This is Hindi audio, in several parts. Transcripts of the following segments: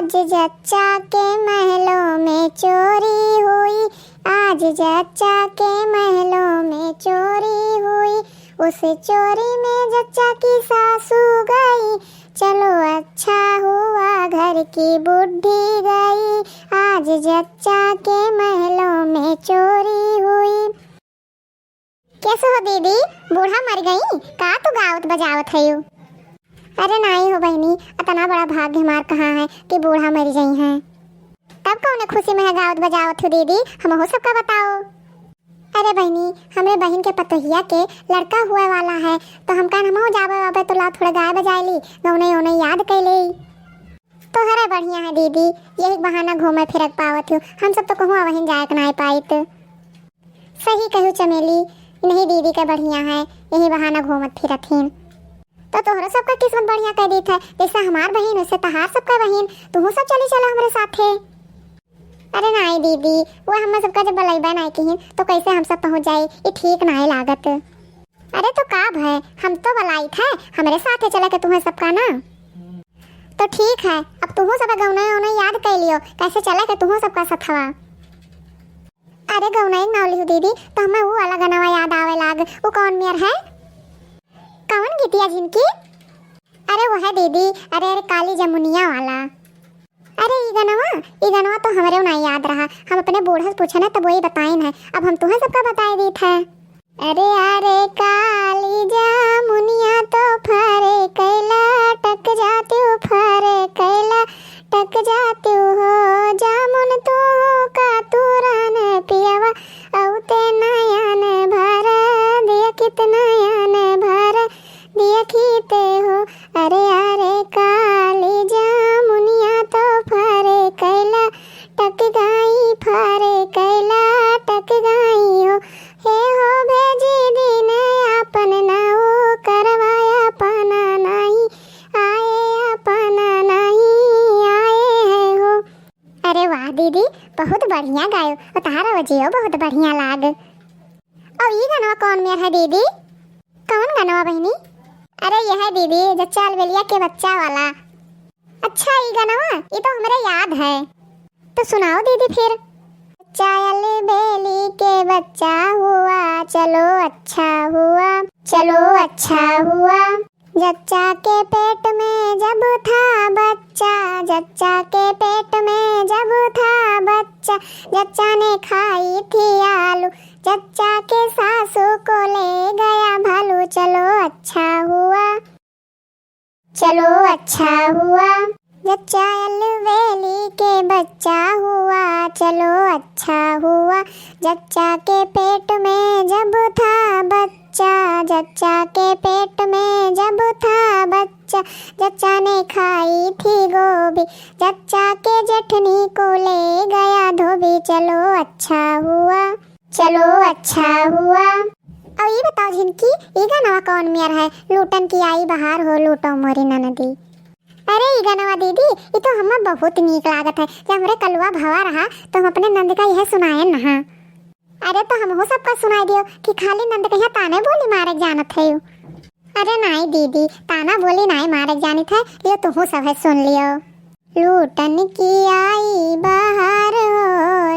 आज जच्चा के महलों में चोरी हुई, आज जच्चा के महलों में चोरी हुई। उस चोरी में जच्चा की सासू गई, चलो अच्छा हुआ घर की बुढ़ी गई। आज जच्चा के महलों में चोरी हुई। कैसे हो दीदी, बूढ़ा मर गई का तू गावत बजावत है यू? अरे नहीं हो बहनी, इतना बड़ा भाग्य हमार कहाँ है कि बूढ़ा मर गई हैं। तब कौन खुशी में है गावत बजावत हो दीदी, हम हो सबका बताओ। अरे बहनी, हमरे बहन के पतोहिया के लड़का हुए वाला है, तो हम कहन हम जावे वावे तो ला थोड़ा गाय बजाइली, गौने ओने याद कैली। तो हरे बढ़िया है दीदी, यही बहाना घूमे फिरक पावत हो। हम सब तो कहूँ वहीं जाए नहीं पाई। तो सही कहूँ चमेली, नहीं दीदी का बढ़िया है, यही बहाना घूमत फिरत हिन। तो तोहरा सबका किस्मत बढ़िया कह दी था, जैसे हमार बहन वैसे तहार सबका बहन, तुम सब चली चलो हमारे साथे। अरे नहीं दीदी, वो हम सबका जब बलैबा नहीं कहीं तो कैसे हम सब पहुंच जाए, ये ठीक नहीं लागत। अरे तो का है, हम तो बलाई थे हमारे साथे चला के तुम्हें सबका ना। तो ठीक है, अब तुम सब गौना उन्हें याद कर लियो, कैसे चला के तुम सबका सथवा। अरे गौना एक नाव लिखो दीदी, तो हमें वो अलग गनवा याद आवे लाग। वो कौन मेयर है, कौन गीतिया जिनकी? अरे वो है दीदी, अरे काली जमुनिया वाला। अरे ई गनवा तो हमारे नहीं याद रहा, हम अपने बूढ़े से पूछे ना तब वही बताए ना, अब हम तुम्हें सबका बताए दी थे। अरे अरे काली जमुनिया तो फरे कैला टक जाती हो, फरे कैला टक जाती हो जामुन तो का तुरन पियावा औते नयन भर दिया, कितना यन भर दिया खीते हो। अरे अरे काली जमुनिया तो फरे कैला टक गाई, फरे कैला टक गाई हो। हे हो भेजी दिन अपन नाओ करवाया, अपना नहीं आए, अपना नहीं आए है हो। अरे वाह दीदी, बहुत बढ़िया गायो, तारा वजियो बहुत बढ़िया लाग। और ये गाना कौन मेरा है दीदी, कौन गाना बहनी? अरे यह है दीदी जच्चा अलबेलिया के बच्चा वाला। अच्छा ये गाना, ये तो हमारे याद है, तो सुनाओ दीदी फिर। जच्चा अलबेली के बच्चा हुआ, चलो अच्छा हुआ, चलो अच्छा हुआ। जच्चा के पेट में जब था बच्चा, जच्चा के पेट में जब था बच्चा, जच्चा ने खाई थी आलू, जच्चा के सासू को ले गया भालू। चलो अच्छा हुआ, चलो अच्छा हुआ। जच्चा अलबेली के बच्चा हुआ, चलो अच्छा हुआ। जच्चा के पेट में जब था बच्चा, जच्चा के पेट में जब था बच्चा, जच्चा ने खाई थी गोभी, जच्चा के जेठनी को ले गया धोबी। चलो अच्छा हुआ, चलो अच्छा हुआ। और ये बताओ झिनकी, ये गाना कौन मेयर है? लूटन की आई बहार हो, लूटो मोरी ननदी। अरे ये गाना दीदी, ये तो हमें बहुत नीक लागत है। जब हमारे कलुआ भवा रहा तो हम अपने नंद का यह सुनाए ना। अरे तो हम हो सबका सुनाई दियो कि खाली नंद के यहाँ ताने बोली मारे जानत है यू? अरे नहीं दीदी, ताना बोली नहीं मारे जानी थे, ये तो हो सब है सुन लियो। लूटन की आई बहार हो,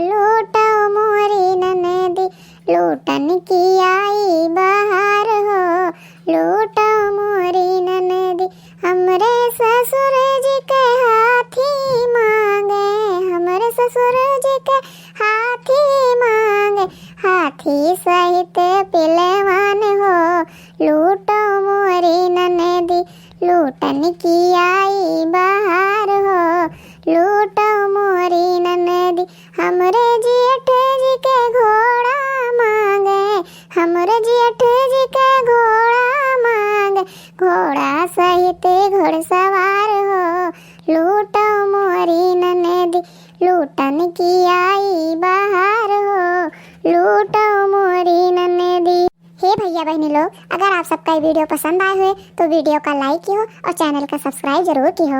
लूटो मोरी ननदी, लूटन की आई बहार हो, लूटो मोरी ननदी। हमरे ससुर जी के हाथी मांगे, हमरे ससुर जी के हाथी मांगे, हाथी सहित पिलवान हो, लूटो मोरी ननदी, लूटन की आई बहार हो, लूटो मोरी ननदी। हमरे जेठ जी के घोड़ा मांगे, हमरे जेठ जी के घोड़ा मांगे, घोड़ा सहित घुड़सवार हो, लूटो मोरी ननदी, लूटन की आई बहार हो, लूटो मोरी ननदी। हे भैया बहनी लोग, अगर आप सबका ये वीडियो पसंद आए हुए तो वीडियो का लाइक कियो और चैनल का सब्सक्राइब जरूर कियो।